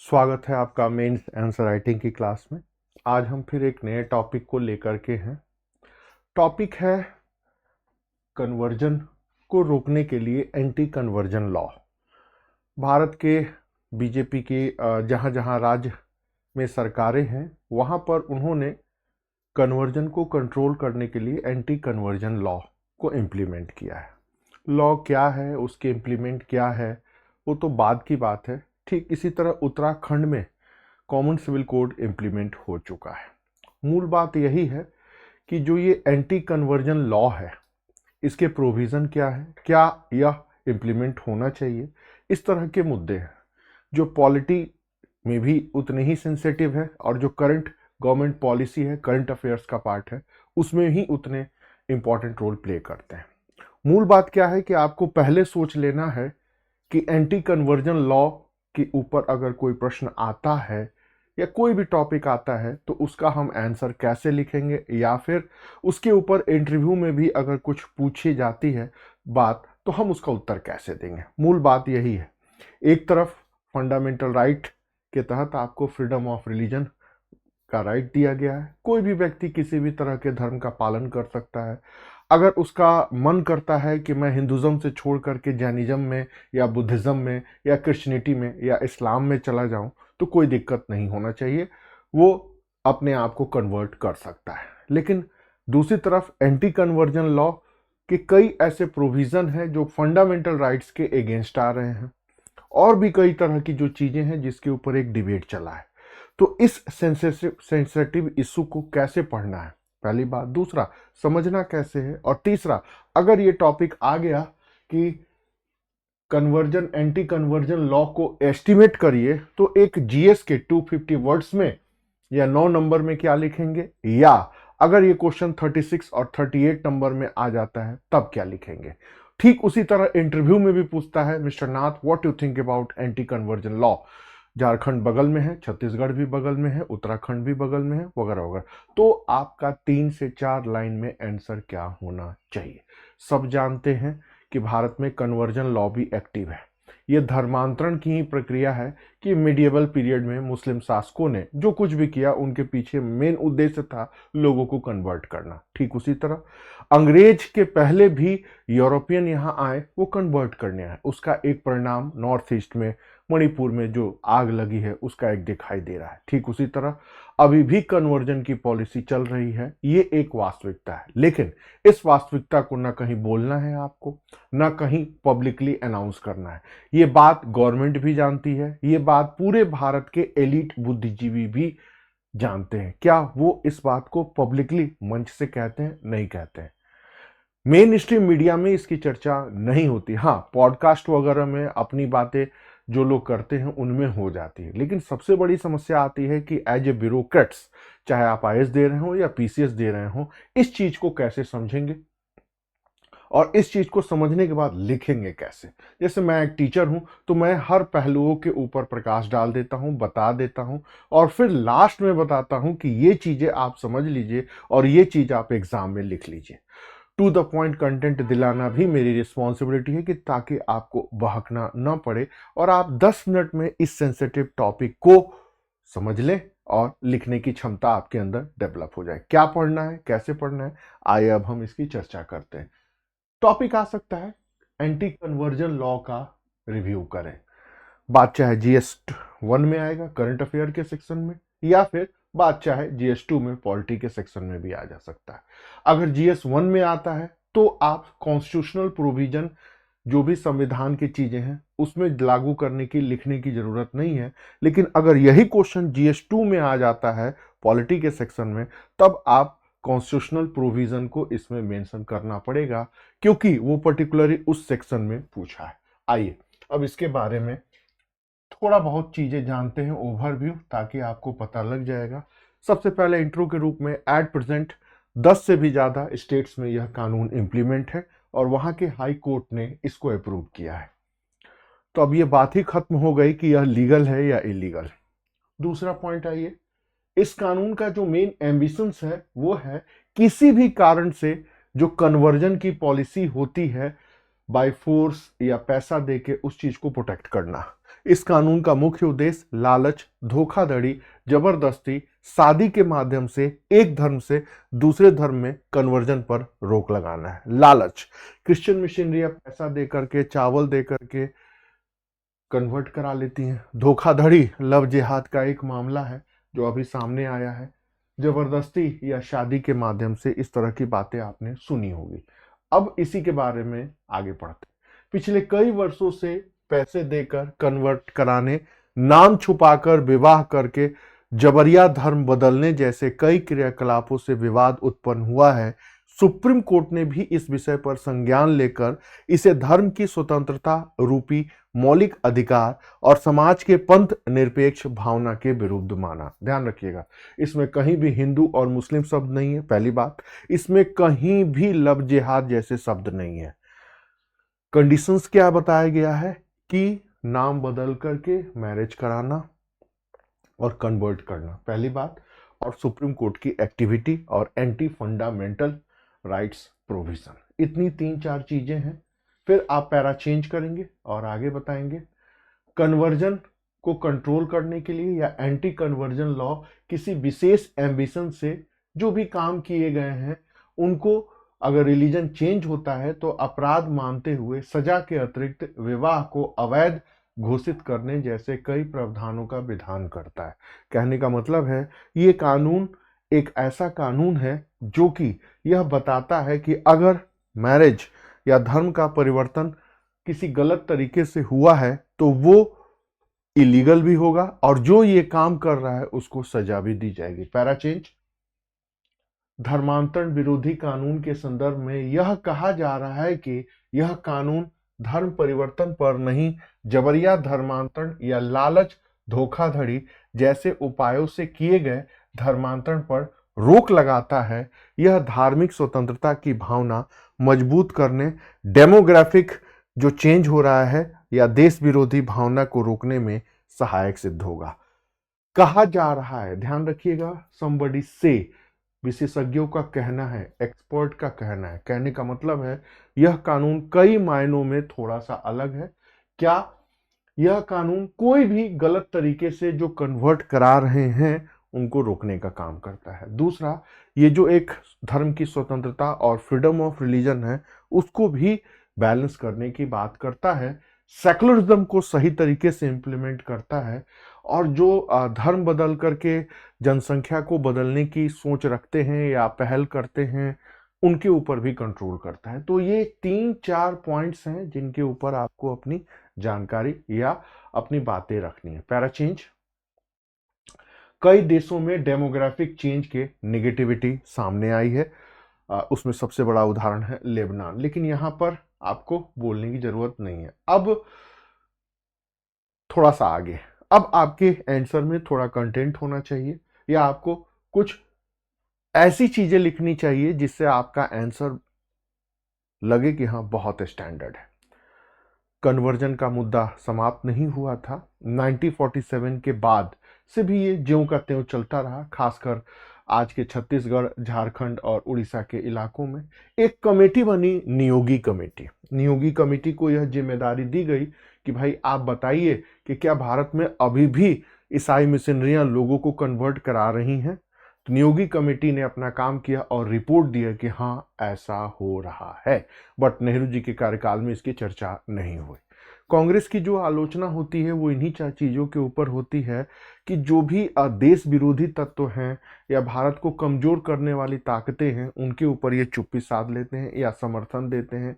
स्वागत है आपका मेंस आंसर राइटिंग की क्लास में। आज हम फिर एक नए टॉपिक को लेकर के हैं। टॉपिक है कन्वर्जन को रोकने के लिए एंटी कन्वर्जन लॉ। भारत के बीजेपी के जहाँ जहाँ राज्य में सरकारें हैं वहाँ पर उन्होंने कन्वर्जन को कंट्रोल करने के लिए एंटी कन्वर्जन लॉ को इम्प्लीमेंट किया है। लॉ क्या है, उसके इम्प्लीमेंट क्या है, वो तो बाद की बात है। ठीक इसी तरह उत्तराखंड में कॉमन सिविल कोड इम्प्लीमेंट हो चुका है। मूल बात यही है कि जो ये एंटी कन्वर्जन लॉ है इसके प्रोविज़न क्या है, क्या यह इम्प्लीमेंट होना चाहिए, इस तरह के मुद्दे हैं जो पॉलिटी में भी उतने ही सेंसिटिव है और जो करंट गवर्नमेंट पॉलिसी है, करंट अफेयर्स का पार्ट है, उसमें ही उतने इंपॉर्टेंट रोल प्ले करते हैं। मूल बात क्या है कि आपको पहले सोच लेना है कि एंटी कन्वर्जन लॉ के ऊपर अगर कोई प्रश्न आता है या कोई भी टॉपिक आता है तो उसका हम आंसर कैसे लिखेंगे, या फिर उसके ऊपर इंटरव्यू में भी अगर कुछ पूछी जाती है बात तो हम उसका उत्तर कैसे देंगे। मूल बात यही है। एक तरफ फंडामेंटल राइट के तहत आपको फ्रीडम ऑफ रिलीजन का राइट दिया गया है। कोई भी व्यक्ति किसी भी तरह के धर्म का पालन कर सकता है। अगर उसका मन करता है कि मैं हिंदुज़म से छोड़ करके जैनिज़्म में या बुद्धिज़्म में या क्रिश्चियनिटी में या इस्लाम में चला जाऊं तो कोई दिक्कत नहीं होना चाहिए, वो अपने आप को कन्वर्ट कर सकता है। लेकिन दूसरी तरफ एंटी कन्वर्जन लॉ के कई ऐसे प्रोविज़न हैं जो फंडामेंटल राइट्स के अगेंस्ट आ रहे हैं, और भी कई तरह की जो चीज़ें हैं जिसके ऊपर एक डिबेट चला है। तो इस सेंसिटिव इशू को कैसे पढ़ना है, पहली बात। दूसरा, समझना कैसे है। और तीसरा, अगर ये टॉपिक आ गया कि कन्वर्जन एंटी कन्वर्जन लॉ को एस्टिमेट करिए तो एक जीएस के 250 वर्ड्स में या 9 नंबर में क्या लिखेंगे, या अगर ये क्वेश्चन 36 और 38 नंबर में आ जाता है तब क्या लिखेंगे। ठीक उसी तरह इंटरव्यू में भी पूछता है, mister Nath what you think about anti conversion law. Jharkhand बगल में है, छत्तीसगढ़ भी बगल में है, उत्तराखंड भी बगल में है, वगैरह वगैरह। तो आपका 3 से 4 लाइन में आंसर क्या होना चाहिए। सब जानते हैं कि भारत में कन्वर्जन लॉ भी एक्टिव है। यह धर्मांतरण की ही प्रक्रिया है कि मिडिएवल पीरियड में मुस्लिम शासकों ने जो कुछ भी किया उनके पीछे मेन उद्देश्य था लोगों को कन्वर्ट करना। ठीक उसी तरह अंग्रेज के पहले भी यूरोपियन यहाँ आए, वो कन्वर्ट करने आए। उसका एक परिणाम नॉर्थ ईस्ट में मणिपुर में जो आग लगी है उसका एक दिखाई दे रहा है। ठीक उसी तरह अभी भी कन्वर्जन की पॉलिसी चल रही है। ये एक वास्तविकता है, लेकिन इस वास्तविकता को ना कहीं बोलना है आपको, ना कहीं पब्लिकली अनाउंस करना है। ये बात गवर्नमेंट भी जानती है, ये बात पूरे भारत के एलिट बुद्धिजीवी भी जानते हैं। क्या वो इस बात को पब्लिकली मंच से कहते हैं? नहीं कहते हैं। मेन स्ट्रीम मीडिया में इसकी चर्चा नहीं होती। हाँ, पॉडकास्ट वगैरह में अपनी बातें जो लोग करते हैं उनमें हो जाती है। लेकिन सबसे बड़ी समस्या आती है कि एज ए ब्यूरोक्रेट्स, चाहे आप आईएएस दे रहे हो या पीसीएस दे रहे हो, इस चीज को कैसे समझेंगे और इस चीज को समझने के बाद लिखेंगे कैसे। जैसे मैं एक टीचर हूं तो मैं हर पहलुओं के ऊपर प्रकाश डाल देता हूं, बता देता हूं, और फिर लास्ट में बताता हूं कि ये चीजें आप समझ लीजिए और ये चीज आप एग्जाम में लिख लीजिए। टू द पॉइंट कंटेंट दिलाना भी मेरी रिस्पॉन्सिबिलिटी है कि ताकि आपको बहकना ना पड़े और आप 10 मिनट में इस सेंसिटिव टॉपिक को समझ लें और लिखने की क्षमता आपके अंदर डेवलप हो जाए। क्या पढ़ना है, कैसे पढ़ना है, आइए अब हम इसकी चर्चा करते हैं। टॉपिक आ सकता है एंटी कन्वर्जन लॉ का रिव्यू करें। बात चाहे जीएस 1 में आएगा करंट अफेयर के सेक्शन में, या फिर बात चाहे जीएस 2 में पॉलिटी के सेक्शन में भी आ जा सकता है। अगर जीएस 1 में आता है तो आप कॉन्स्टिट्यूशनल प्रोविजन जो भी संविधान की चीजें हैं उसमें लागू करने की, लिखने की जरूरत नहीं है। लेकिन अगर यही क्वेश्चन जीएस 2 में आ जाता है पॉलिटी के सेक्शन में, तब आप कॉन्स्टिट्यूशनल प्रोविजन को इसमें मेंशन करना पड़ेगा, क्योंकि वो पर्टिकुलरली उस सेक्शन में पूछा है। आइए अब इसके बारे में थोड़ा बहुत चीजें जानते हैं, ओवरव्यू, ताकि आपको पता लग जाएगा। सबसे पहले इंट्रो के रूप में, एट प्रेजेंट 10 से भी ज्यादा स्टेट्स में यह कानून इंप्लीमेंट है और वहां के हाई कोर्ट ने इसको अप्रूव किया है। तो अब ये बात ही खत्म हो गई कि यह लीगल है या इलीगल। दूसरा पॉइंट आइए, इस कानून का जो मेन एम्बिशंस है वो है किसी भी कारण से जो कन्वर्जन की पॉलिसी होती है बाय फोर्स या पैसा देके उस चीज को प्रोटेक्ट करना। इस कानून का मुख्य उद्देश्य लालच, धोखाधड़ी, जबरदस्ती, शादी के माध्यम से एक धर्म से दूसरे धर्म में कन्वर्जन पर रोक लगाना है। लालच, क्रिश्चियन मिशनरियां पैसा दे करके, चावल दे करके कन्वर्ट करा लेती हैं। धोखाधड़ी लव जिहाद का एक मामला है जो अभी सामने आया है। जबरदस्ती या शादी के माध्यम से इस तरह की बातें आपने सुनी होगी। अब इसी के बारे में आगे बढ़ते। पिछले कई वर्षों से पैसे देकर कन्वर्ट कराने, नाम छुपाकर विवाह करके जबरिया धर्म बदलने जैसे कई क्रियाकलापों से विवाद उत्पन्न हुआ है। सुप्रीम कोर्ट ने भी इस विषय पर संज्ञान लेकर इसे धर्म की स्वतंत्रता रूपी मौलिक अधिकार और समाज के पंथ निरपेक्ष भावना के विरुद्ध माना। ध्यान रखिएगा, इसमें कहीं भी हिंदू और मुस्लिम शब्द नहीं है। पहली बात, इसमें कहीं भी लव जिहाद जैसे शब्द नहीं है। कंडीशंस क्या बताया गया है कि नाम बदल करके मैरिज कराना और कन्वर्ट करना, पहली बात, और सुप्रीम कोर्ट की एक्टिविटी और एंटी फंडामेंटल राइट्स प्रोविजन, इतनी 3-4 चीजें हैं। फिर आप पैरा चेंज करेंगे और आगे बताएंगे। कन्वर्जन को कंट्रोल करने के लिए या एंटी कन्वर्जन लॉ किसी विशेष एम्बिशन से जो भी काम किए गए हैं उनको अगर रिलीजन चेंज होता है तो अपराध मानते हुए सजा के अतिरिक्त विवाह को अवैध घोषित करने जैसे कई प्रावधानों का विधान करता है। कहने का मतलब है ये कानून एक ऐसा कानून है जो कि यह बताता है कि अगर मैरिज या धर्म का परिवर्तन किसी गलत तरीके से हुआ है तो वो इलीगल भी होगा और जो ये काम कर रहा है उसको सजा भी दी जाएगी। पैरा चेंज, धर्मांतरण विरोधी कानून के संदर्भ में यह कहा जा रहा है कि यह कानून धर्म परिवर्तन पर नहीं, जबरिया धर्मांतरण या लालच, धोखाधड़ी जैसे उपायों से किए गए धर्मांतरण पर रोक लगाता है। यह धार्मिक स्वतंत्रता की भावना मजबूत करने, डेमोग्राफिक जो चेंज हो रहा है या देश विरोधी भावना को रोकने में सहायक सिद्ध होगा। कहा जा रहा है, ध्यान रखिएगा, somebody से, विशेषज्ञों का कहना है, एक्सपर्ट का कहना है। कहने का मतलब है यह कानून कई मायनों में थोड़ा सा अलग है। क्या यह कानून कोई भी गलत तरीके से जो कन्वर्ट करा रहे हैं उनको रोकने का काम करता है। दूसरा, ये जो एक धर्म की स्वतंत्रता और फ्रीडम ऑफ रिलीजन है उसको भी बैलेंस करने की बात करता है, सेकुलरिज्म को सही तरीके से इंप्लीमेंट करता है और जो धर्म बदल करके जनसंख्या को बदलने की सोच रखते हैं या पहल करते हैं उनके ऊपर भी कंट्रोल करता है। तो ये 3-4 पॉइंट्स हैं जिनके ऊपर आपको अपनी जानकारी या अपनी बातें रखनी है। पैरा चेंज, कई देशों में डेमोग्राफिक चेंज के नेगेटिविटी सामने आई है। उसमें सबसे बड़ा उदाहरण है लेबनान, लेकिन यहां पर आपको बोलने की जरूरत नहीं है। अब थोड़ा सा आगे, अब आपके आंसर में थोड़ा कंटेंट होना चाहिए या आपको कुछ ऐसी चीजें लिखनी चाहिए जिससे आपका आंसर लगे कि हाँ बहुत स्टैंडर्ड है। कन्वर्जन का मुद्दा समाप्त नहीं हुआ था। 1947 के बाद से भी ये ज्यों का त्यों चलता रहा, खासकर आज के छत्तीसगढ़, झारखंड और उड़ीसा के इलाकों में। एक कमेटी बनी, नियोगी कमेटी। नियोगी कमेटी को यह जिम्मेदारी दी गई कि भाई आप बताइए कि क्या भारत में अभी भी ईसाई मिशनरियां लोगों को कन्वर्ट करा रही हैं। तो नियोगी कमेटी ने अपना काम किया और रिपोर्ट दिया कि हाँ ऐसा हो रहा है, बट नेहरू जी के कार्यकाल में इसकी चर्चा नहीं हुई। कांग्रेस की जो आलोचना होती है वो इन्हीं चार चीज़ों के ऊपर होती है कि जो भी देश विरोधी तत्व हैं या भारत को कमजोर करने वाली ताकतें हैं उनके ऊपर ये चुप्पी साध लेते हैं या समर्थन देते हैं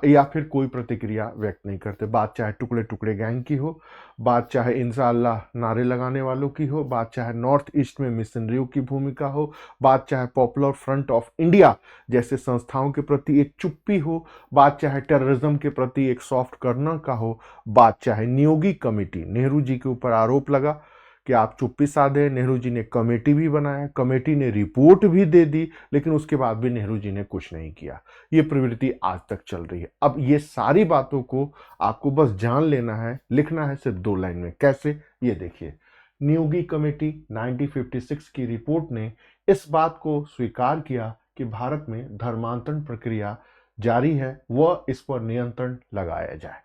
या फिर कोई प्रतिक्रिया व्यक्त नहीं करते। बात चाहे टुकड़े टुकड़े गैंग की हो, बात चाहे इंशाअल्लाह नारे लगाने वालों की हो, बात चाहे नॉर्थ ईस्ट में मिशनरियों की भूमिका हो, बात चाहे पॉपुलर फ्रंट ऑफ इंडिया जैसे संस्थाओं के प्रति एक चुप्पी हो, बात चाहे टेररिज्म के प्रति एक सॉफ्ट कॉर्नर का हो, बात चाहे नियोगी कमेटी, नेहरू जी के ऊपर आरोप लगा कि आप चुप्पी साधे। नेहरू जी ने कमेटी भी बनाया, कमेटी ने रिपोर्ट भी दे दी, लेकिन उसके बाद भी नेहरू जी ने कुछ नहीं किया। ये प्रवृत्ति आज तक चल रही है। अब ये सारी बातों को आपको बस जान लेना है, लिखना है सिर्फ 2 लाइन में। कैसे, ये देखिए। नियोगी कमेटी 1956 की रिपोर्ट ने इस बात को स्वीकार किया कि भारत में धर्मांतरण प्रक्रिया जारी है, वह इस पर नियंत्रण लगाया जाए।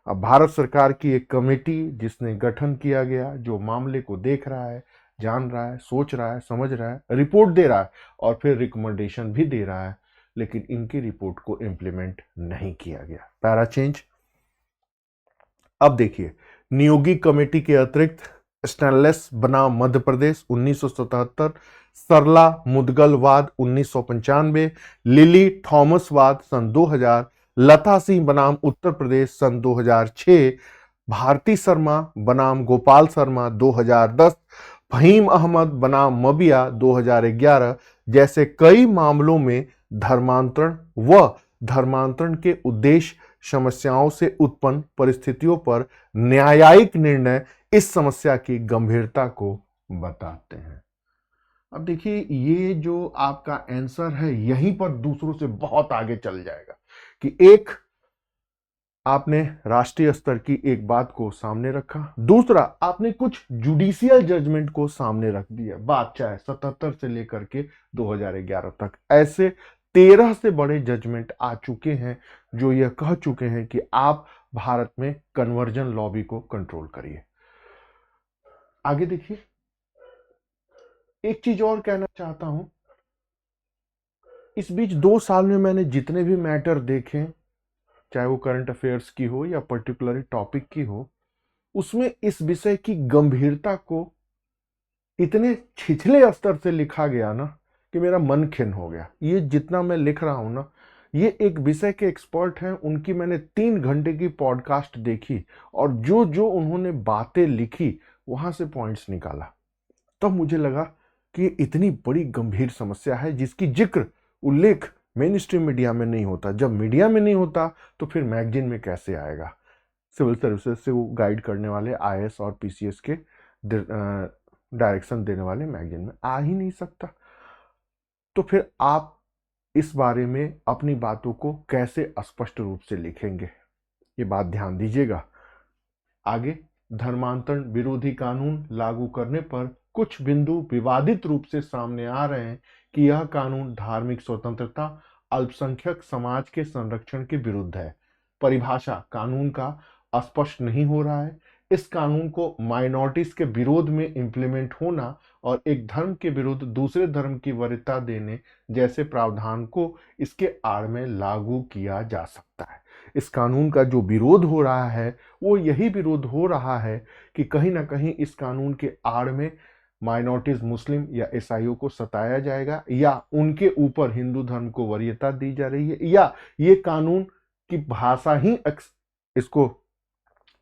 अब भारत सरकार की एक कमेटी जिसने गठन किया गया, जो मामले को देख रहा है, जान रहा है, सोच रहा है, समझ रहा है, रिपोर्ट दे रहा है और फिर रिकमेंडेशन भी दे रहा है, लेकिन इनकी रिपोर्ट को इम्प्लीमेंट नहीं किया गया। Para change. अब देखिए, नियोगी कमेटी के अतिरिक्त स्टेनलेस बनाम मध्य प्रदेश 1977, सरला मुदगलवाद 1995, लिली थॉमस वाद सन 2000, लता सिंह बनाम उत्तर प्रदेश सन 2006, भारती शर्मा बनाम गोपाल शर्मा 2010, फहीम अहमद बनाम मबिया 2011 जैसे कई मामलों में धर्मांतरण व धर्मांतरण के उद्देश्य समस्याओं से उत्पन्न परिस्थितियों पर न्यायिक निर्णय इस समस्या की गंभीरता को बताते हैं। अब देखिए, ये जो आपका आंसर है यहीं पर दूसरों से बहुत आगे चल जाएगा कि एक, आपने राष्ट्रीय स्तर की एक बात को सामने रखा, दूसरा आपने कुछ जुडिशियल जजमेंट को सामने रख दिया। बात चाहे 77 से लेकर के 2011 तक ऐसे 13 से बड़े जजमेंट आ चुके हैं जो यह कह चुके हैं कि आप भारत में कन्वर्जन लॉबी को कंट्रोल करिए। आगे देखिए, एक चीज और कहना चाहता हूं, इस बीच 2 साल में मैंने जितने भी मैटर देखे, चाहे वो करंट अफेयर्स की हो या पर्टिकुलर टॉपिक की हो, उसमें इस विषय की गंभीरता को इतने छिछले स्तर से लिखा गया ना कि मेरा मन खिन्न हो गया। ये जितना मैं लिख रहा हूं ना, ये एक विषय के एक्सपर्ट हैं, उनकी मैंने 3 घंटे की पॉडकास्ट देखी और जो जो उन्होंने बातें लिखी वहां से पॉइंट्स निकाला, तब मुझे लगा कि इतनी बड़ी गंभीर समस्या है जिसकी जिक्र, उल्लेख मेन स्ट्रीम मीडिया में नहीं होता। जब मीडिया में नहीं होता तो फिर मैगजीन में कैसे आएगा? सिविल सर्विसेज से वो गाइड करने वाले आईएएस और पीसीएस के डायरेक्शन देने वाले मैगजीन में आ ही नहीं सकता। तो फिर आप इस बारे में अपनी बातों को कैसे स्पष्ट रूप से लिखेंगे? ये बात ध्यान दीजिएगा। आगे, धर्मांतरण विरोधी कानून लागू करने पर कुछ बिंदु विवादित रूप से सामने आ रहे हैं कि यह कानून धार्मिक स्वतंत्रता, अल्पसंख्यक समाज के संरक्षण के विरुद्ध है। परिभाषा कानून का स्पष्ट नहीं हो रहा है। इस कानून को माइनॉरिटीज के विरोध में इंप्लीमेंट होना और एक धर्म के विरुद्ध दूसरे धर्म की वरीयता देने जैसे प्रावधान को इसके आड़ में लागू किया जा सकता है। इस कानून का जो विरोध हो रहा है वो यही विरोध हो रहा है कि कहीं ना कहीं इस कानून के आड़ में माइनॉरिटीज, मुस्लिम या ईसाइयों को सताया जाएगा, या उनके ऊपर हिंदू धर्म को वरीयता दी जा रही है, या ये कानून की भाषा ही इसको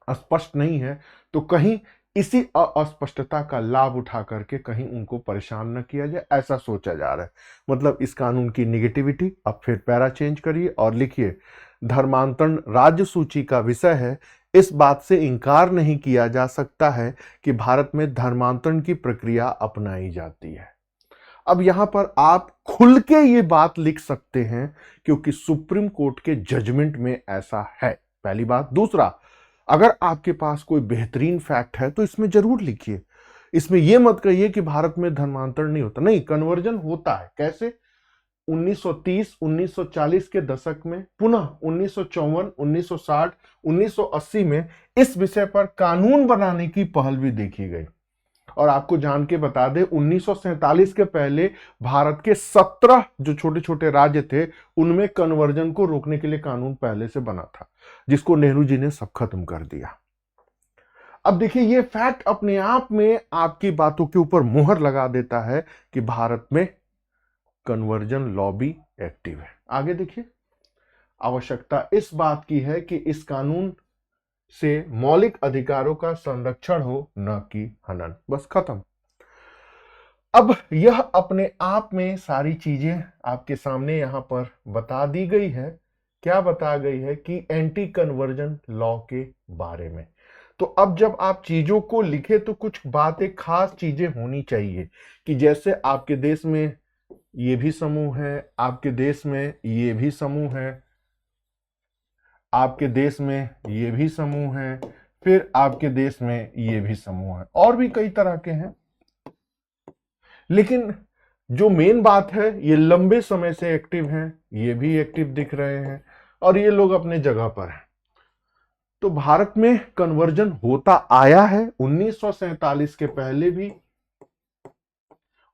स्पष्ट नहीं है, तो कहीं इसी अस्पष्टता का लाभ उठा करके कहीं उनको परेशान न किया जाए, ऐसा सोचा जा रहा है। मतलब इस कानून की निगेटिविटी। अब फिर पैरा चेंज करिए और लिखिए, धर्मांतरण राज्य सूची का विषय है। इस बात से इनकार नहीं किया जा सकता है कि भारत में धर्मांतरण की प्रक्रिया अपनाई जाती है। अब यहां पर आप खुल के ये बात लिख सकते हैं क्योंकि सुप्रीम कोर्ट के जजमेंट में ऐसा है, पहली बात। दूसरा, अगर आपके पास कोई बेहतरीन फैक्ट है तो इसमें जरूर लिखिए। इसमें यह मत कहिए कि भारत में धर्मांतरण नहीं होता। नहीं, कन्वर्जन होता है। कैसे? 1930, 1940 के दशक में, पुनः 1954, 1960, 1980 में इस विषय पर कानून बनाने की पहल भी देखी गई। और आपको जान के बता दें, 1947 के पहले भारत के 17 जो छोटे छोटे राज्य थे उनमें कन्वर्जन को रोकने के लिए कानून पहले से बना था, जिसको नेहरू जी ने सब खत्म कर दिया। अब देखिए, ये फैक्ट अपने आप में आपकी बातों के ऊपर मुहर लगा देता है कि भारत में कन्वर्जन लॉबी एक्टिव है। आगे देखिए, आवश्यकता इस बात की है कि इस कानून से मौलिक अधिकारों का संरक्षण हो, न कि हनन। बस खत्म। अब यह अपने आप में सारी चीजें आपके सामने यहां पर बता दी गई है। क्या बता गई है? कि एंटी कन्वर्जन लॉ के बारे में। तो अब जब आप चीजों को लिखे तो कुछ बातें, खास चीजें होनी चाहिए कि जैसे आपके देश में ये भी समूह है, आपके देश में ये भी समूह है, आपके देश में ये भी समूह है, फिर आपके देश में ये भी समूह है, और भी कई तरह के हैं। लेकिन जो मेन बात है, ये लंबे समय से एक्टिव हैं, ये भी एक्टिव दिख रहे हैं और ये लोग अपने जगह पर हैं। तो भारत में कन्वर्जन होता आया है 1947 के पहले भी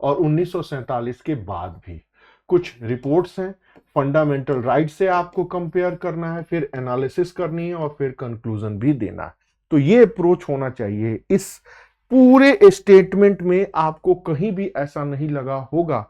और 1947 के बाद भी। कुछ रिपोर्ट्स हैं, फंडामेंटल राइट से आपको कंपेयर करना है, फिर एनालिसिस करनी है और फिर कंक्लूजन भी देना है। तो ये अप्रोच होना चाहिए। इस पूरे स्टेटमेंट में आपको कहीं भी ऐसा नहीं लगा होगा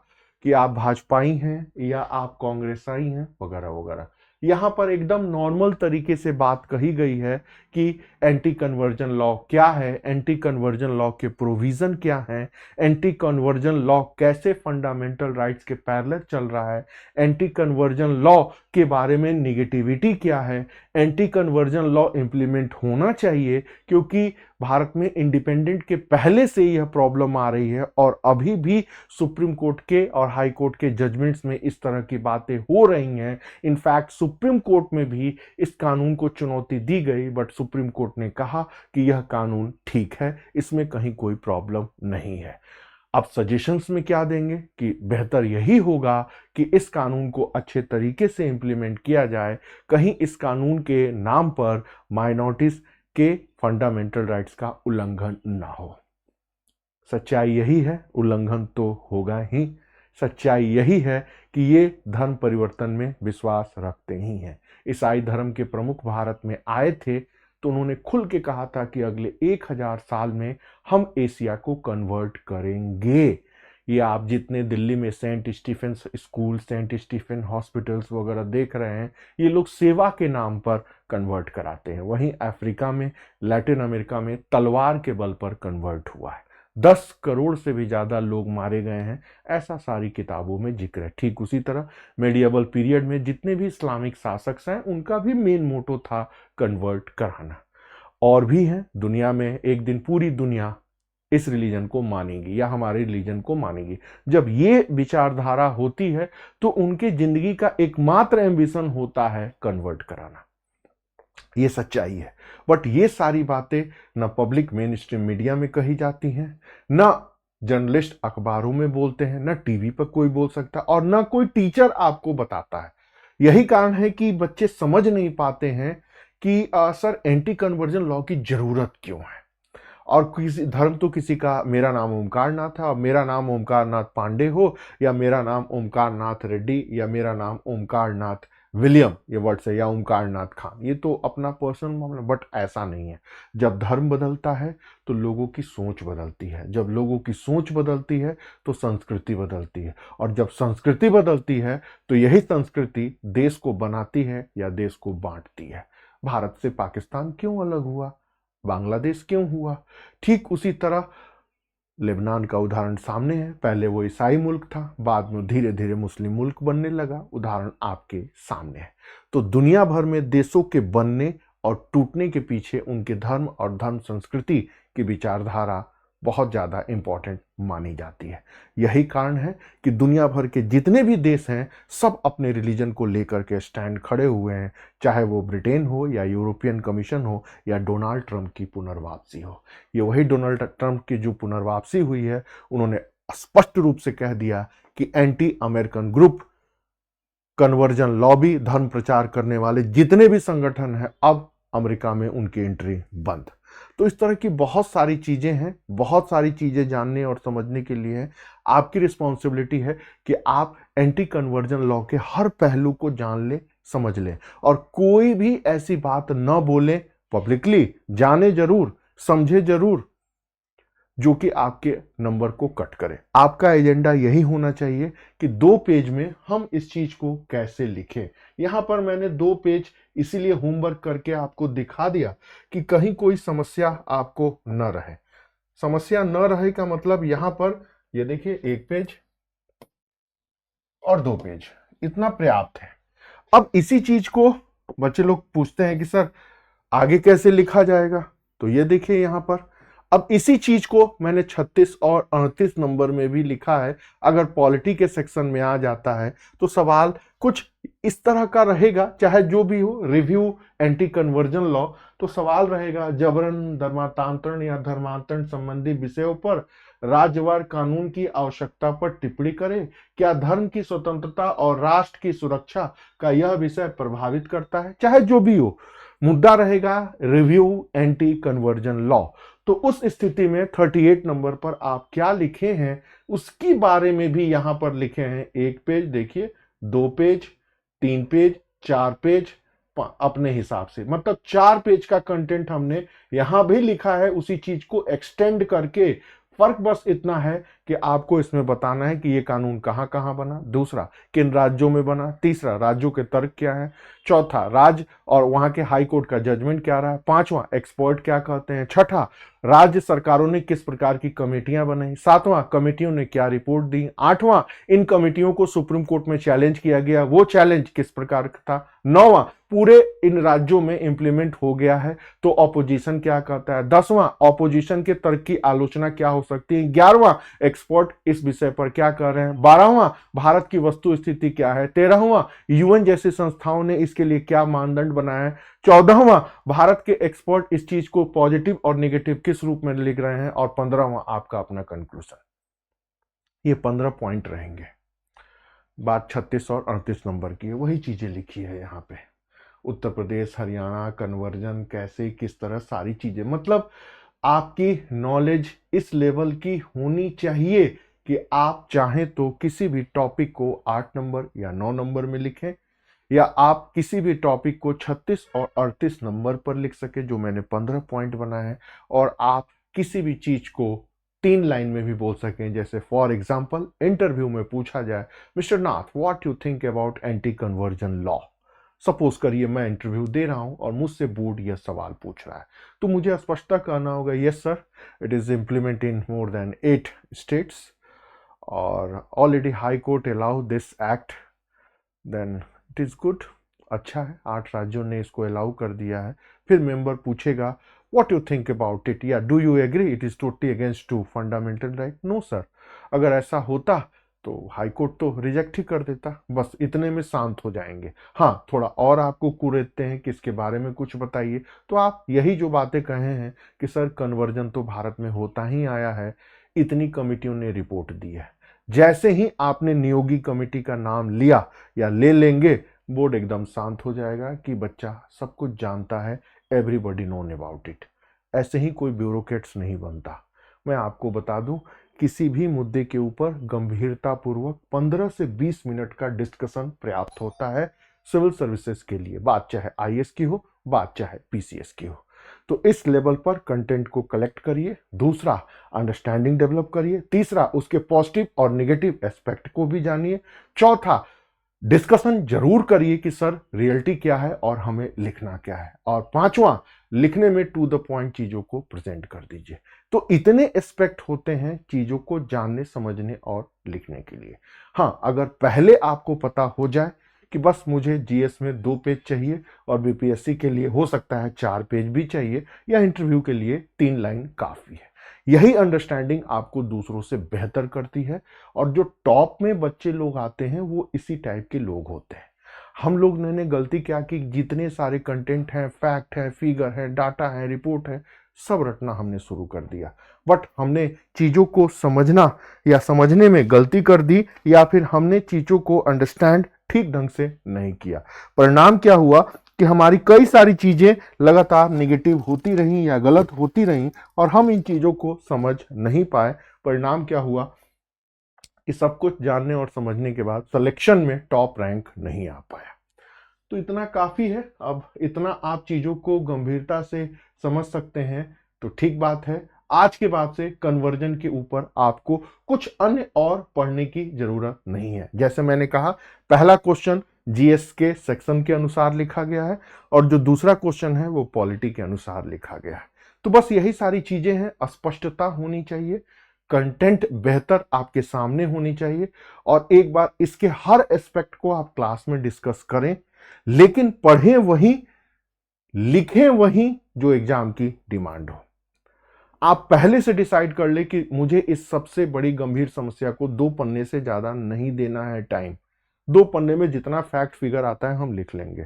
कि आप भाजपाई हैं या आप कांग्रेसाई हैं वगैरह वगैरह। यहां पर एकदम नॉर्मल तरीके से बात कही गई है कि एंटी कन्वर्जन लॉ क्या है, एंटी कन्वर्जन लॉ के प्रोविजन क्या हैं, एंटी कन्वर्जन लॉ कैसे फंडामेंटल राइट्स के पैरेलल चल रहा है, एंटी कन्वर्जन लॉ के बारे में निगेटिविटी क्या है, एंटी कन्वर्जन लॉ इंप्लीमेंट होना चाहिए क्योंकि भारत में इंडिपेंडेंट के पहले से यह प्रॉब्लम आ रही है और अभी भी सुप्रीम कोर्ट के और हाई कोर्ट के जजमेंट्स में इस तरह की बातें हो रही हैं। इनफैक्ट सुप्रीम कोर्ट में भी इस कानून को चुनौती दी गई, बट सुप्रीम कोर्ट ने कहा कि यह कानून ठीक है, इसमें कहीं कोई प्रॉब्लम नहीं है। अब सजेशंस में क्या देंगे कि बेहतर यही होगा कि इस कानून को अच्छे तरीके से इंप्लीमेंट किया जाए, कहीं इस कानून के नाम पर माइनॉरिटीज के फंडामेंटल राइट्स का उल्लंघन ना हो। सच्चाई यही है, उल्लंघन तो होगा ही। सच्चाई यही है कि ये धर्म परिवर्तन में विश्वास रखते ही हैं। ईसाई धर्म के प्रमुख भारत में आए थे तो उन्होंने खुल के कहा था कि अगले 1000 साल में हम एशिया को कन्वर्ट करेंगे। ये आप जितने दिल्ली में saint Stephen school, saint Stephen hospitals वगैरह देख रहे हैं, ये लोग सेवा के नाम पर कन्वर्ट कराते हैं। वहीं अफ्रीका में, लैटिन अमेरिका में तलवार के बल पर कन्वर्ट हुआ है। 10 करोड़ से भी ज्यादा लोग मारे गए हैं, ऐसा सारी किताबों में जिक्र है। ठीक उसी तरह मेडिएवल पीरियड में जितने भी इस्लामिक शासक हैं, उनका भी मेन मोटो था कन्वर्ट कराना। और भी हैं दुनिया में, एक दिन पूरी दुनिया इस रिलीजन को मानेगी या हमारे रिलीजन को मानेगी। जब ये विचारधारा होती है तो उनके जिंदगी का एकमात्र एम्बिशन होता है कन्वर्ट कराना। ये सच्चाई है। बट ये सारी बातें न पब्लिक मेन स्ट्रीम मीडिया में कही जाती हैं, न जर्नलिस्ट अखबारों में बोलते हैं, न टीवी पर कोई बोल सकता और न कोई टीचर आपको बताता है। यही कारण है कि बच्चे समझ नहीं पाते हैं कि सर एंटी कन्वर्जन लॉ की जरूरत क्यों है। और किसी धर्म तो किसी का, मेरा नाम ओमकार नाथ है और मेरा नाम ओमकार नाथ पांडे हो, या मेरा नाम ओमकार नाथ रेड्डी, या मेरा नाम ओमकार नाथ विलियम, ये वर्ड से, या ओमकार नाथ खान, ये तो अपना पर्सनल मामला। बट ऐसा नहीं है। जब धर्म बदलता है तो लोगों की सोच बदलती है, जब लोगों की सोच बदलती है तो संस्कृति बदलती है, और जब संस्कृति बदलती है तो यही संस्कृति देश को बनाती है या देश को बांटती है। भारत से पाकिस्तान क्यों अलग हुआ, बांग्लादेश क्यों हुआ? ठीक उसी तरह लेबनान का उदाहरण सामने है। पहले वो ईसाई मुल्क था, बाद में धीरे धीरे मुस्लिम मुल्क बनने लगा। उदाहरण आपके सामने है। तो दुनिया भर में देशों के बनने और टूटने के पीछे उनके धर्म और धर्म संस्कृति की विचारधारा बहुत ज़्यादा इंपॉर्टेंट मानी जाती है। यही कारण है कि दुनिया भर के जितने भी देश हैं, सब अपने रिलीजन को लेकर के स्टैंड खड़े हुए हैं, चाहे वो ब्रिटेन हो या यूरोपियन कमीशन हो या डोनाल्ड ट्रंप की पुनर्वापसी हो। ये वही डोनाल्ड ट्रंप की जो पुनर्वापसी हुई है, उन्होंने स्पष्ट रूप से कह दिया कि anti American group, conversion lobby, धर्म प्रचार करने वाले जितने भी संगठन हैं, अब अमेरिका में उनकी एंट्री बंद। तो इस तरह की बहुत सारी चीजें हैं, बहुत सारी चीजें जानने और समझने के लिए हैं। आपकी रिस्पॉन्सिबिलिटी है कि आप एंटी कन्वर्जन लॉ के हर पहलू को जान लें, समझ लें, और कोई भी ऐसी बात न बोलें पब्लिकली, जाने जरूर, समझे जरूर, जो कि आपके नंबर को कट करे। आपका एजेंडा यही होना चाहिए कि 2 पेज में हम इस चीज को कैसे लिखें। यहां पर मैंने 2 पेज इसीलिए होमवर्क करके आपको दिखा दिया कि कहीं कोई समस्या आपको न रहे। समस्या न रहे का मतलब यहां पर ये देखिए, 1 पेज और 2 पेज, इतना पर्याप्त है। अब इसी चीज को बच्चे लोग पूछते हैं कि सर आगे कैसे लिखा जाएगा, तो ये देखिए यहां पर। अब इसी चीज को मैंने 36 और 38 नंबर में भी लिखा है। अगर पॉलिटी के सेक्शन में आ जाता है तो सवाल कुछ इस तरह का रहेगा, चाहे जो भी हो, रिव्यू एंटी कन्वर्जन लॉ, तो सवाल रहेगा जबरन, धर्मांतरण या धर्मांतरण संबंधी विषयों पर राज्यवार कानून की आवश्यकता पर टिप्पणी करें। क्या धर्म की स्वतंत्रता और राष्ट्र की सुरक्षा का यह विषय प्रभावित करता है? चाहे जो भी हो, मुद्दा रहेगा रिव्यू एंटी कन्वर्जन लॉ। तो उस स्थिति में 38 नंबर पर आप क्या लिखे हैं उसकी बारे में भी यहां पर लिखे हैं। 1 पेज देखिए, 2 पेज, 3 पेज, 4 पेज, अपने हिसाब से, मतलब 4 पेज का कंटेंट हमने यहां भी लिखा है, उसी चीज को एक्सटेंड करके। फर्क बस इतना है कि आपको इसमें बताना है कि ये कानून कहां कहां बना, दूसरा किन राज्यों में बना, तीसरा राज्यों के तर्क क्या है, चौथा राज्य और वहां के हाई कोर्ट का जजमेंट क्या रहा है, पांचवा एक्सपर्ट क्या कहते हैं, छठा राज्य सरकारों ने किस प्रकार की कमेटियां बनाई, सातवां कमेटियों ने क्या रिपोर्ट दी, आठवां इन कमेटियों को सुप्रीम कोर्ट में चैलेंज किया गया, वो चैलेंज किस प्रकार का था, नौवां पूरे इन राज्यों में इंप्लीमेंट हो गया है तो ऑपोजिशन क्या कहता है, 10वां ऑपोजिशन के तर्क की आलोचना क्या हो सकती है, 11वां एक्सपर्ट इस विषय पर क्या कर रहे हैं, 12वां भारत की वस्तु स्थिति क्या है, 13वां यूएन जैसी संस्थाओं ने इसके लिए क्या मानदंड बनाया है, 14वां भारत के एक्सपर्ट इस चीज को पॉजिटिव और नेगेटिव किस रूप में लिख रहे हैं, और 15वां आपका अपना कंक्लूजन। ये 15 पॉइंट रहेंगे। बात 36 और 38 नंबर की है, वही चीजें लिखी है यहां पे। उत्तर प्रदेश, हरियाणा, कन्वर्जन कैसे, किस तरह, सारी चीजें, मतलब आपकी नॉलेज इस लेवल की होनी चाहिए कि आप चाहें तो किसी भी टॉपिक को 8 नंबर या 9 नंबर में लिखें, या आप किसी भी टॉपिक को 36 और 38 नंबर पर लिख सके जो मैंने 15 पॉइंट बनाए हैं, और आप किसी भी चीज को 3 लाइन में भी बोल सकें। जैसे फॉर एग्जाम्पल इंटरव्यू में पूछा जाए, mister Nath what you think about anti conversion law. Suppose करिए मैं इंटरव्यू दे रहा हूं और मुझसे बोर्ड यह सवाल पूछ रहा है, तो मुझे स्पष्टता करना होगा, yes sir it is implement in more than 8 states और already high court allow this act, then it is good, अच्छा है, 8 राज्यों ने इसको अलाउ कर दिया है। फिर मेंबर पूछेगा what you think about it, या do you agree it is totally against to fundamental right, no sir. अगर ऐसा होता तो हाई कोर्ट तो रिजेक्ट ही कर देता, बस इतने में शांत हो जाएंगे। हाँ, थोड़ा और आपको कुरेदते हैं कि इसके बारे में कुछ बताइए, तो आप यही जो बातें कहे हैं कि सर कन्वर्जन तो भारत में होता ही आया है, इतनी कमिटियों ने रिपोर्ट दी है, जैसे ही आपने नियोगी कमेटी का नाम लिया या ले लेंगे, बोर्ड एकदम शांत हो जाएगा कि बच्चा सब कुछ जानता है, एवरीबॉडी नोन अबाउट इट। ऐसे ही कोई ब्यूरोक्रेट्स नहीं बनता। मैं आपको बता दूं, किसी भी मुद्दे के ऊपर गंभीरतापूर्वक 15 से 20 मिनट का डिस्कशन पर्याप्त होता है सिविल सर्विसेज के लिए, बात चाहे आईएएस की हो, बात चाहे पीसीएस की हो। तो इस लेवल पर कंटेंट को कलेक्ट करिए, दूसरा अंडरस्टैंडिंग डेवलप करिए, तीसरा उसके पॉजिटिव और नेगेटिव एस्पेक्ट को भी जानिए, चौथा डिस्कशन जरूर करिए कि सर रियलिटी क्या है और हमें लिखना क्या है, और पांचवा लिखने में टू द पॉइंट चीजों को प्रेजेंट कर दीजिए। तो इतने एस्पेक्ट होते हैं चीजों को जानने, समझने और लिखने के लिए। हाँ, अगर पहले आपको पता हो जाए कि बस मुझे जीएस में 2 पेज चाहिए और बीपीएससी के लिए हो सकता है 4 पेज भी चाहिए, या इंटरव्यू के लिए 3 लाइन काफी है, यही अंडरस्टैंडिंग आपको दूसरों से बेहतर करती है। और जो टॉप में बच्चे लोग आते हैं वो इसी टाइप के लोग होते हैं। हम लोग ने गलती क्या की, जितने सारे कंटेंट हैं, फैक्ट है, फिगर है, डाटा है, रिपोर्ट है, सब रटना हमने शुरू कर दिया, बट हमने चीजों को समझना या समझने में गलती कर दी, या फिर हमने चीजों को अंडरस्टैंड ठीक ढंग से नहीं किया। परिणाम क्या हुआ कि हमारी कई सारी चीजें लगातार निगेटिव होती रहीं या गलत होती रहीं, और हम इन चीजों को समझ नहीं पाए। परिणाम क्या हुआ कि सब कुछ जानने और समझने के बाद सिलेक्शन में टॉप रैंक नहीं आ पाया। तो इतना काफी है, अब इतना आप चीजों को गंभीरता से समझ सकते हैं तो ठीक बात है। आज के बाद से कन्वर्जन के ऊपर आपको कुछ अन्य और पढ़ने की जरूरत नहीं है। जैसे मैंने कहा, पहला क्वेश्चन जीएस के सेक्शन के अनुसार लिखा गया है, और जो दूसरा क्वेश्चन है वो पॉलिटी के अनुसार लिखा गया है। तो बस यही सारी चीजें हैं, स्पष्टता होनी चाहिए, कंटेंट बेहतर आपके सामने होनी चाहिए, और एक बार इसके हर एस्पेक्ट को आप क्लास में डिस्कस करें, लेकिन पढ़ें वही, लिखें वही जो एग्जाम की डिमांड हो। आप पहले से डिसाइड कर ले कि मुझे इस सबसे बड़ी गंभीर समस्या को 2 पन्ने से ज्यादा नहीं देना है टाइम। 2 पन्ने में जितना फैक्ट फिगर आता है हम लिख लेंगे।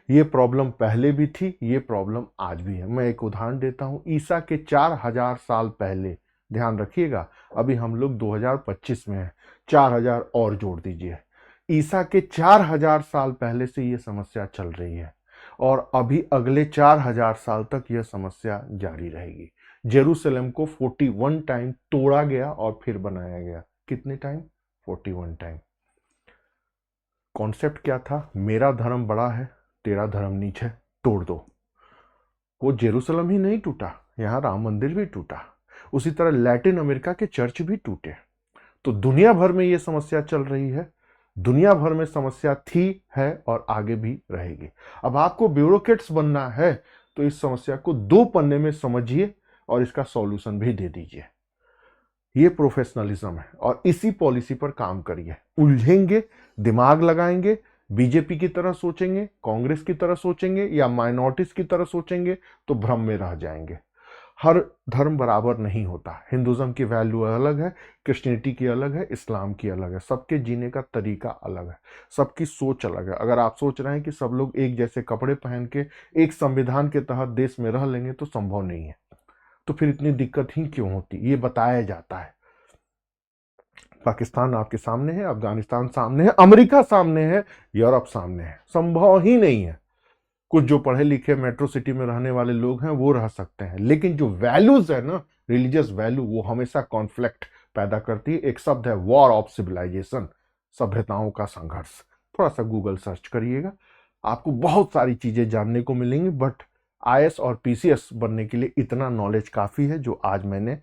ये प्रॉब्लम पहले भी थी, ये प्रॉब्लम आज भी है। मैं एक उदाहरण देता हूं, ईसा के 4000 साल पहले, ध्यान रखिएगा अभी हम लोग 2025 में हैं, 4000 और जोड़ दीजिए, ईसा के 4000 साल पहले से ये समस्या चल रही है, और अभी अगले 4000 साल तक यह समस्या जारी रहेगी। जेरूसलम को 41 टाइम तोड़ा गया और फिर बनाया गया। कितने टाइम? 41 टाइम। कॉन्सेप्ट क्या था? मेरा धर्म बड़ा है, तेरा धर्म नीच है, तोड़ दो। वो जेरूसलम ही नहीं टूटा, यहाँ राम मंदिर भी टूटा। उसी तरह लैटिन अमेरिका के चर्च भी टूटे। तो दुनिया भर में ये समस्या चल रही है, दुनिया भर में समस्या थी, है और आगे भी रहेगी। अब आपको ब्यूरोक्रेट्स बनना है तो इस समस्या को 2 पन्ने में समझिए और इसका सॉल्यूशन भी दे दीजिए। ये प्रोफेशनलिज्म है और इसी पॉलिसी पर काम करिए। उलझेंगे, दिमाग लगाएंगे, बीजेपी की तरह सोचेंगे, कांग्रेस की तरह सोचेंगे या माइनॉरिटीज की तरह सोचेंगे तो भ्रम में रह जाएंगे। हर धर्म बराबर नहीं होता। हिंदुज्म की वैल्यू अलग है, क्रिश्चियनिटी की अलग है, इस्लाम की अलग है। सबके जीने का तरीका अलग है, सबकी सोच अलग है। अगर आप सोच रहे हैं कि सब लोग एक जैसे कपड़े पहन के एक संविधान के तहत देश में रह लेंगे तो संभव नहीं है। तो फिर इतनी दिक्कत ही क्यों होती? ये बताया जाता है। पाकिस्तान आपके सामने है, अफगानिस्तान सामने है, अमेरिका सामने है, यूरोप सामने है। संभव ही नहीं है। कुछ जो पढ़े लिखे मेट्रो सिटी में रहने वाले लोग हैं वो रह सकते हैं, लेकिन जो वैल्यूज है ना, रिलीजियस वैल्यू, वो हमेशा कॉन्फ्लिक्ट पैदा करती है। एक शब्द है वॉर ऑफ सिविलाइजेशन, सभ्यताओं का संघर्ष। थोड़ा सा गूगल सर्च करिएगा, आपको बहुत सारी चीजें जानने को मिलेंगी। बट आईएएस और पीसीएस बनने के लिए इतना नॉलेज काफी है जो आज मैंने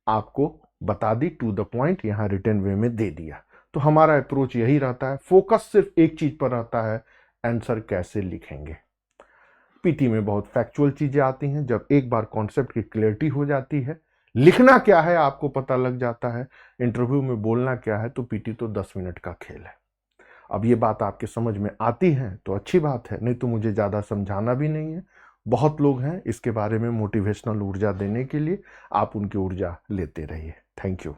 आपको बता दी, टू द पॉइंट, यहाँ रिटन वे में दे दिया। तो हमारा अप्रोच यही रहता है, फोकस सिर्फ एक चीज पर रहता है, आंसर कैसे लिखेंगे। पीटी में बहुत फैक्चुअल चीजें आती हैं। जब एक बार कॉन्सेप्ट की क्लियरिटी हो जाती है, लिखना क्या है आपको पता लग जाता है, इंटरव्यू में बोलना क्या है, तो पीटी तो 10 मिनट का खेल है। अब ये बात आपके समझ में आती है तो अच्छी बात है, नहीं तो मुझे ज़्यादा समझाना भी नहीं है। बहुत लोग हैं इसके बारे में मोटिवेशनल ऊर्जा देने के लिए, आप उनकी ऊर्जा लेते रहिए। Thank you.